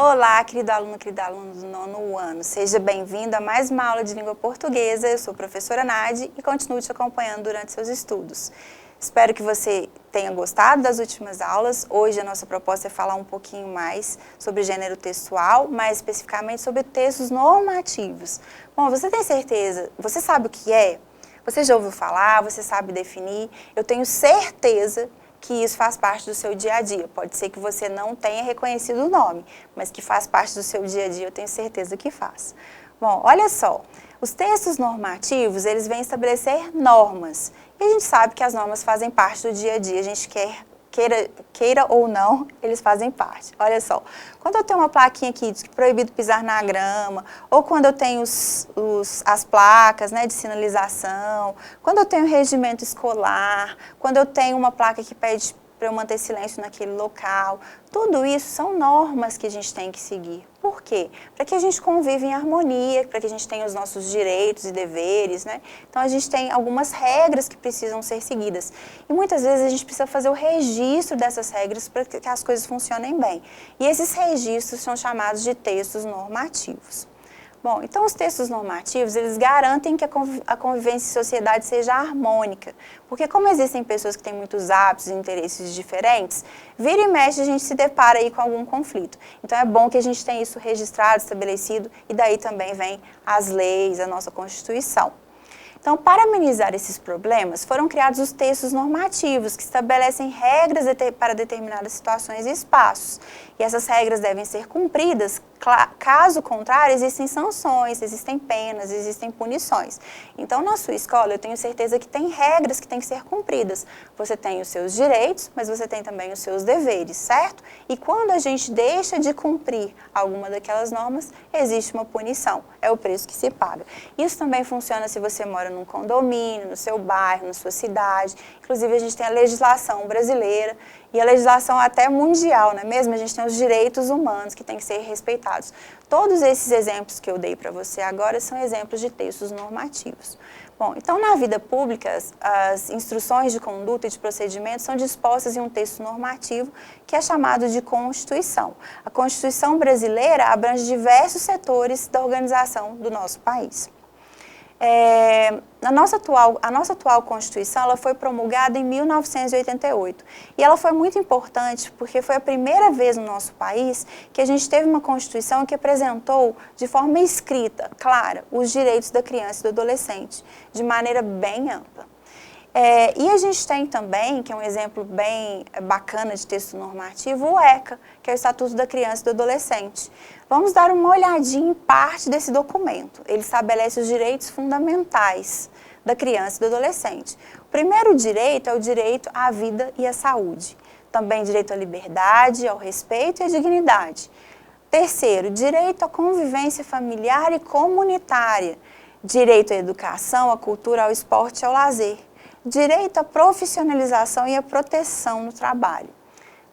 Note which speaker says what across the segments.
Speaker 1: Olá, querida aluna do nono ano. Seja bem-vindo a mais uma aula de língua portuguesa. Eu sou a professora Nadi e continuo te acompanhando durante seus estudos. Espero que você tenha gostado das últimas aulas. Hoje a nossa proposta é falar um pouquinho mais sobre gênero textual, mais especificamente sobre textos normativos. Bom, você tem certeza? Você sabe o que é? Você já ouviu falar? Você sabe definir? Eu tenho certeza que isso faz parte do seu dia a dia. Pode ser que você não tenha reconhecido o nome, mas que faz parte do seu dia a dia, eu tenho certeza que faz. Bom, olha só, os textos normativos, eles vêm estabelecer normas. E a gente sabe que as normas fazem parte do dia a dia, a gente queira ou não, eles fazem parte. Olha só, quando eu tenho uma plaquinha aqui de proibido pisar na grama, ou quando eu tenho as placas, né, de sinalização, quando eu tenho regimento escolar, quando eu tenho uma placa que pede para eu manter silêncio naquele local, tudo isso são normas que a gente tem que seguir. Por quê? Para que a gente conviva em harmonia, para que a gente tenha os nossos direitos e deveres, né? Então a gente tem algumas regras que precisam ser seguidas. E muitas vezes a gente precisa fazer o registro dessas regras para que as coisas funcionem bem. E esses registros são chamados de textos normativos. Bom, então os textos normativos, eles garantem que a convivência em sociedade seja harmônica, porque como existem pessoas que têm muitos hábitos e interesses diferentes, vira e mexe a gente se depara aí com algum conflito. Então é bom que a gente tenha isso registrado, estabelecido, e daí também vem as leis, a nossa Constituição. Então, para amenizar esses problemas, foram criados os textos normativos, que estabelecem regras para determinadas situações e espaços. E essas regras devem ser cumpridas, caso contrário, existem sanções, existem penas, existem punições. Então, na sua escola, eu tenho certeza que tem regras que têm que ser cumpridas. Você tem os seus direitos, mas você tem também os seus deveres, certo? E quando a gente deixa de cumprir alguma daquelas normas, existe uma punição, é o preço que se paga. Isso também funciona se você mora num condomínio, no seu bairro, na sua cidade. Inclusive, a gente tem a legislação brasileira e a legislação até mundial, não é mesmo? A gente tem os direitos humanos que têm que ser respeitados. Todos esses exemplos que eu dei para você agora são exemplos de textos normativos. Bom, então na vida pública, as instruções de conduta e de procedimento são dispostas em um texto normativo que é chamado de Constituição. A Constituição brasileira abrange diversos setores da organização do nosso país. A nossa atual Constituição ela foi promulgada em 1988 e ela foi muito importante porque foi a primeira vez no nosso país que a gente teve uma Constituição que apresentou de forma escrita, clara, os direitos da criança e do adolescente, de maneira bem ampla. E a gente tem também, que é um exemplo bem bacana de texto normativo, o ECA, que é o Estatuto da Criança e do Adolescente. Vamos dar uma olhadinha em parte desse documento. Ele estabelece os direitos fundamentais da criança e do adolescente. O primeiro direito é o direito à vida e à saúde. Também direito à liberdade, ao respeito e à dignidade. Terceiro, direito à convivência familiar e comunitária. Direito à educação, à cultura, ao esporte e ao lazer. Direito à profissionalização e à proteção no trabalho.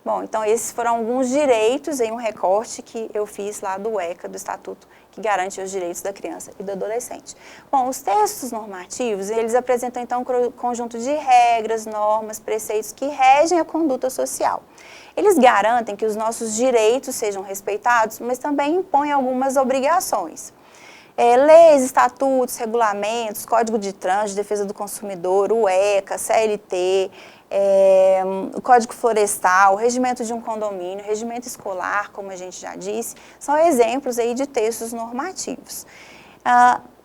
Speaker 1: Bom, então esses foram alguns direitos em um recorte que eu fiz lá do ECA, do Estatuto, que garante os direitos da criança e do adolescente. Bom, os textos normativos, eles apresentam então um conjunto de regras, normas, preceitos que regem a conduta social. Eles garantem que os nossos direitos sejam respeitados, mas também impõem algumas obrigações. Leis, estatutos, regulamentos, Código de Trânsito, Defesa do Consumidor, o ECA, CLT, o Código Florestal, o regimento de um condomínio, regimento escolar, como a gente já disse, são exemplos aí de textos normativos.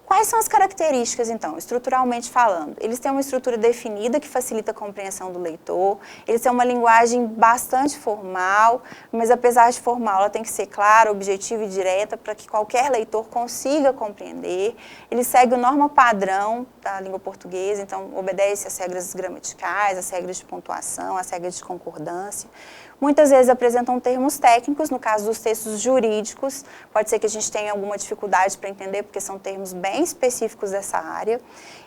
Speaker 1: Quais são as características, então, estruturalmente falando? Eles têm uma estrutura definida que facilita a compreensão do leitor, eles têm uma linguagem bastante formal, mas apesar de formal, ela tem que ser clara, objetiva e direta para que qualquer leitor consiga compreender. Eles seguem a norma padrão da língua portuguesa, então obedece às regras gramaticais, às regras de pontuação, às regras de concordância. Muitas vezes apresentam termos técnicos, no caso dos textos jurídicos, pode ser que a gente tenha alguma dificuldade para entender, porque são termos bem específicos dessa área.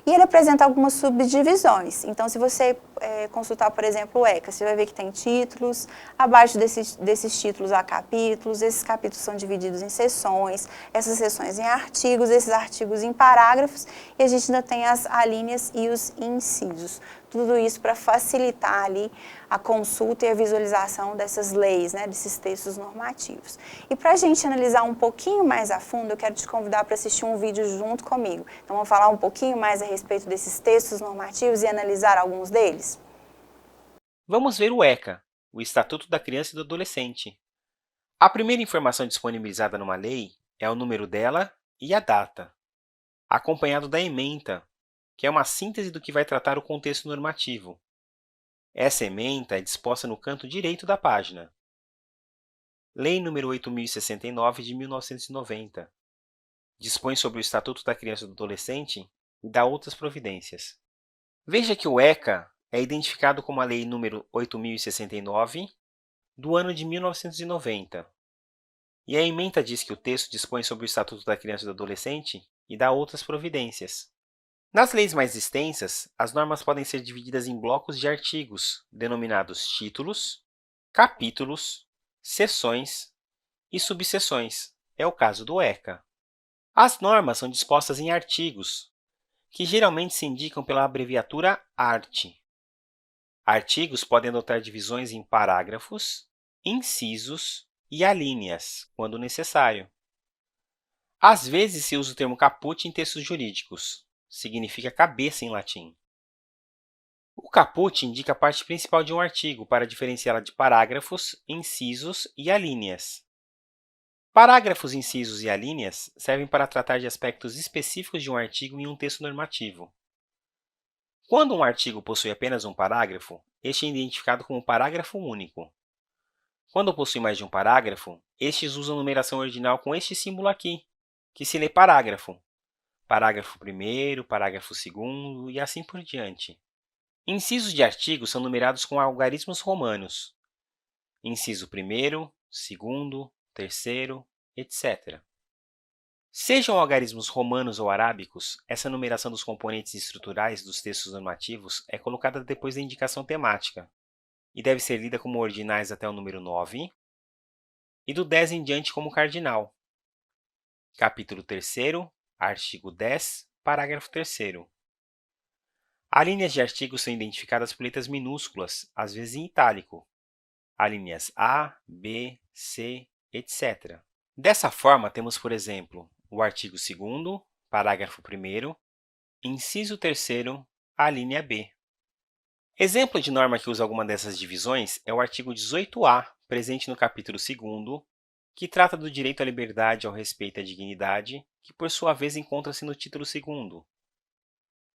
Speaker 1: E ele apresenta algumas subdivisões. Então, se você consultar, por exemplo, o ECA, você vai ver que tem títulos, abaixo desses títulos há capítulos, esses capítulos são divididos em seções, essas seções em artigos, esses artigos em parágrafos, e a gente ainda tem as alíneas e os incisos. Tudo isso para facilitar ali a consulta e a visualização dessas leis, né, desses textos normativos. E para a gente analisar um pouquinho mais a fundo, eu quero te convidar para assistir um vídeo junto comigo. Então, vamos falar um pouquinho mais a respeito desses textos normativos e analisar alguns deles?
Speaker 2: Vamos ver o ECA, o Estatuto da Criança e do Adolescente. A primeira informação disponibilizada numa lei é o número dela e a data, acompanhado da ementa, que é uma síntese do que vai tratar o contexto normativo. Essa ementa é disposta no canto direito da página. Lei nº 8.069, de 1990. Dispõe sobre o Estatuto da Criança e do Adolescente e dá outras providências. Veja que o ECA é identificado como a Lei nº 8.069, do ano de 1990. E a ementa diz que o texto dispõe sobre o Estatuto da Criança e do Adolescente e dá outras providências. Nas leis mais extensas, as normas podem ser divididas em blocos de artigos, denominados títulos, capítulos, seções e subseções. É o caso do ECA. As normas são dispostas em artigos, que geralmente se indicam pela abreviatura ART. Artigos podem adotar divisões em parágrafos, incisos e alíneas, quando necessário. Às vezes se usa o termo caput em textos jurídicos. Significa cabeça em latim. O caput indica a parte principal de um artigo para diferenciá-la de parágrafos, incisos e alíneas. Parágrafos, incisos e alíneas servem para tratar de aspectos específicos de um artigo em um texto normativo. Quando um artigo possui apenas um parágrafo, este é identificado como parágrafo único. Quando possui mais de um parágrafo, estes usam numeração ordinal com este símbolo aqui, que se lê parágrafo. Parágrafo 1º, parágrafo 2º e assim por diante. Incisos de artigos são numerados com algarismos romanos. Inciso 1º, 2º, 3º, etc. Sejam algarismos romanos ou arábicos, essa numeração dos componentes estruturais dos textos normativos é colocada depois da indicação temática e deve ser lida como ordinais até o número 9 e do 10 em diante como cardinal. Capítulo 3º, artigo 10, parágrafo 3º. Alíneas de artigos são identificadas por letras minúsculas, às vezes em itálico. Alíneas A, B, C, etc. Dessa forma, temos, por exemplo, o artigo 2º, parágrafo 1º, inciso 3º, a linha B. Exemplo de norma que usa alguma dessas divisões é o artigo 18A, presente no capítulo 2º, que trata do direito à liberdade, ao respeito e à dignidade, que por sua vez encontra-se no título 2º.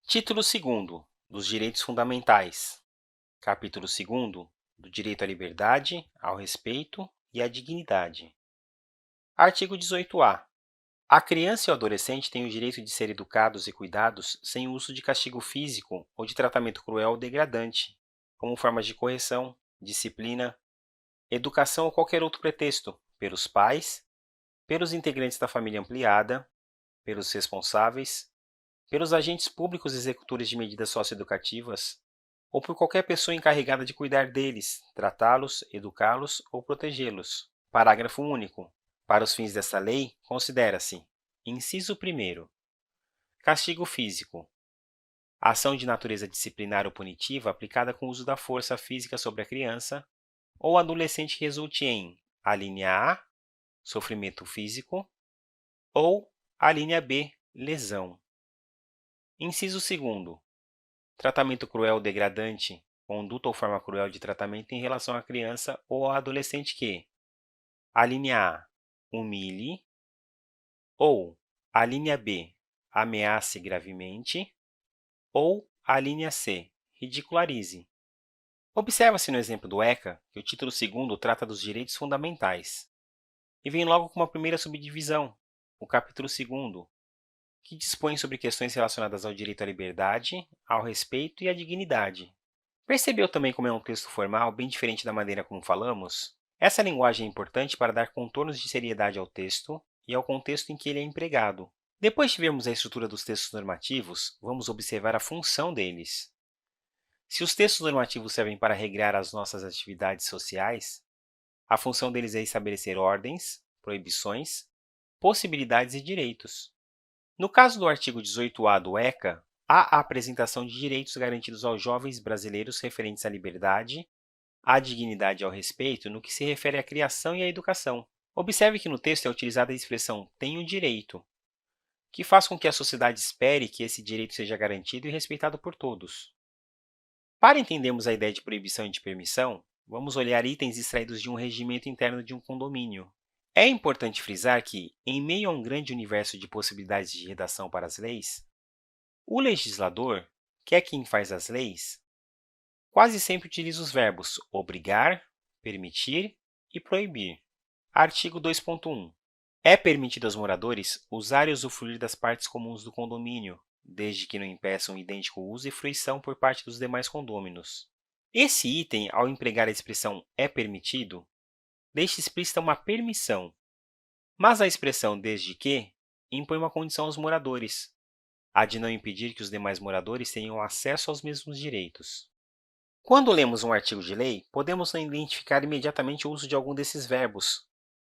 Speaker 2: Título 2º, dos direitos fundamentais. Capítulo 2º, do direito à liberdade, ao respeito e à dignidade. Artigo 18A. A criança e o adolescente têm o direito de ser educados e cuidados sem o uso de castigo físico ou de tratamento cruel ou degradante, como formas de correção, disciplina, educação ou qualquer outro pretexto, pelos pais, pelos integrantes da família ampliada, pelos responsáveis, pelos agentes públicos executores de medidas socioeducativas ou por qualquer pessoa encarregada de cuidar deles, tratá-los, educá-los ou protegê-los. Parágrafo único. Para os fins desta lei, considera-se: inciso 1º, castigo físico. Ação de natureza disciplinar ou punitiva aplicada com o uso da força física sobre a criança ou adolescente que resulte em: a linha A, sofrimento físico, ou a linha B, lesão. Inciso 2º, tratamento cruel ou degradante, conduta ou forma cruel de tratamento em relação à criança ou ao adolescente que: a linha A, humilhe, ou a linha B, ameace gravemente, ou a linha C, ridicularize. Observa-se no exemplo do ECA que o título 2º trata dos direitos fundamentais, e vem logo com uma primeira subdivisão, o capítulo 2º, que dispõe sobre questões relacionadas ao direito à liberdade, ao respeito e à dignidade. Percebeu também como é um texto formal bem diferente da maneira como falamos? Essa linguagem é importante para dar contornos de seriedade ao texto e ao contexto em que ele é empregado. Depois de vermos a estrutura dos textos normativos, vamos observar a função deles. Se os textos normativos servem para regrar as nossas atividades sociais, a função deles é estabelecer ordens, proibições, possibilidades e direitos. No caso do artigo 18A do ECA, há a apresentação de direitos garantidos aos jovens brasileiros referentes à liberdade, à dignidade e ao respeito no que se refere à criação e à educação. Observe que no texto é utilizada a expressão "tenho direito", que faz com que a sociedade espere que esse direito seja garantido e respeitado por todos. Para entendermos a ideia de proibição e de permissão, vamos olhar itens extraídos de um regimento interno de um condomínio. É importante frisar que, em meio a um grande universo de possibilidades de redação para as leis, o legislador, que é quem faz as leis, quase sempre utiliza os verbos obrigar, permitir e proibir. Artigo 2.1. É permitido aos moradores usar e usufruir das partes comuns do condomínio, desde que não impeçam o idêntico uso e fruição por parte dos demais condôminos. Esse item, ao empregar a expressão "é permitido", deixa explícita uma permissão, mas a expressão "desde que" impõe uma condição aos moradores, a de não impedir que os demais moradores tenham acesso aos mesmos direitos. Quando lemos um artigo de lei, podemos não identificar imediatamente o uso de algum desses verbos,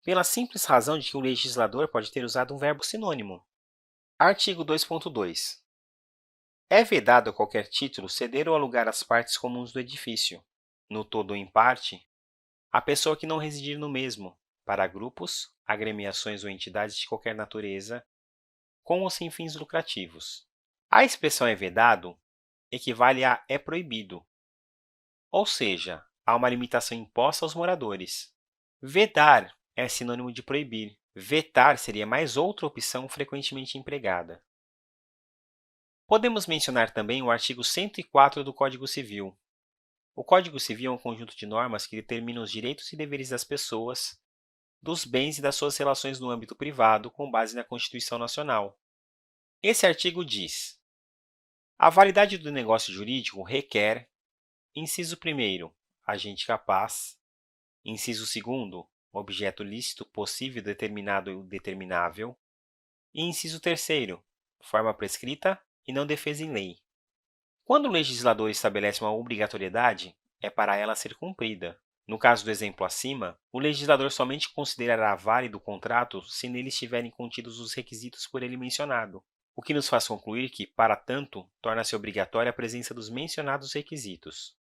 Speaker 2: pela simples razão de que o legislador pode ter usado um verbo sinônimo. Artigo 2.2. É vedado a qualquer título ceder ou alugar as partes comuns do edifício, no todo ou em parte, a pessoa que não residir no mesmo, para grupos, agremiações ou entidades de qualquer natureza, com ou sem fins lucrativos. A expressão "é vedado" equivale a "é proibido", ou seja, há uma limitação imposta aos moradores. Vedar é sinônimo de proibir. Vetar seria mais outra opção frequentemente empregada. Podemos mencionar também o artigo 104 do Código Civil. O Código Civil é um conjunto de normas que determina os direitos e deveres das pessoas, dos bens e das suas relações no âmbito privado, com base na Constituição Nacional. Esse artigo diz: a validade do negócio jurídico requer, inciso 1º, agente capaz, inciso 2º, objeto lícito, possível, determinado ou determinável, e inciso 3º, forma prescrita e não defesa em lei. Quando o legislador estabelece uma obrigatoriedade, é para ela ser cumprida. No caso do exemplo acima, o legislador somente considerará válido o contrato se nele estiverem contidos os requisitos por ele mencionado, o que nos faz concluir que, para tanto, torna-se obrigatória a presença dos mencionados requisitos.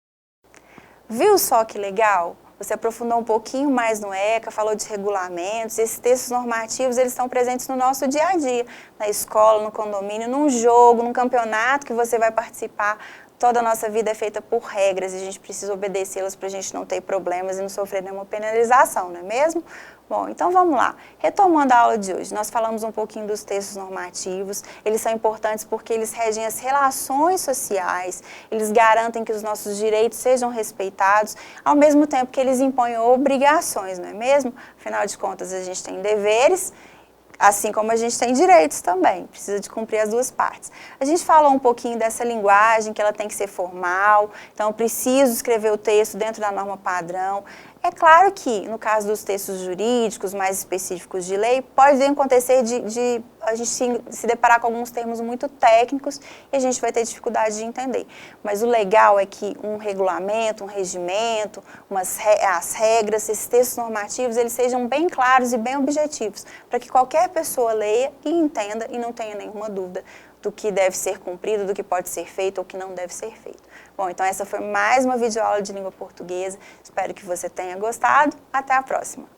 Speaker 1: Viu só que legal? Você aprofundou um pouquinho mais no ECA, falou de regulamentos, esses textos normativos eles estão presentes no nosso dia a dia, na escola, no condomínio, num jogo, num campeonato que você vai participar. Toda a nossa vida é feita por regras e a gente precisa obedecê-las para a gente não ter problemas e não sofrer nenhuma penalização, não é mesmo? Bom, então vamos lá. Retomando a aula de hoje, nós falamos um pouquinho dos textos normativos. Eles são importantes porque eles regem as relações sociais, eles garantem que os nossos direitos sejam respeitados, ao mesmo tempo que eles impõem obrigações, não é mesmo? Afinal de contas, a gente tem deveres, assim como a gente tem direitos também, precisa de cumprir as duas partes. A gente falou um pouquinho dessa linguagem, que ela tem que ser formal, então eu preciso escrever o texto dentro da norma padrão. É claro que, no caso dos textos jurídicos mais específicos de lei, pode acontecer de a gente se deparar com alguns termos muito técnicos e a gente vai ter dificuldade de entender. Mas o legal é que um regulamento, um regimento, as regras, esses textos normativos, eles sejam bem claros e bem objetivos, para que qualquer pessoa leia e entenda e não tenha nenhuma dúvida do que deve ser cumprido, do que pode ser feito ou que não deve ser feito. Bom, então essa foi mais uma videoaula de língua portuguesa. Espero que você tenha gostado. Até a próxima!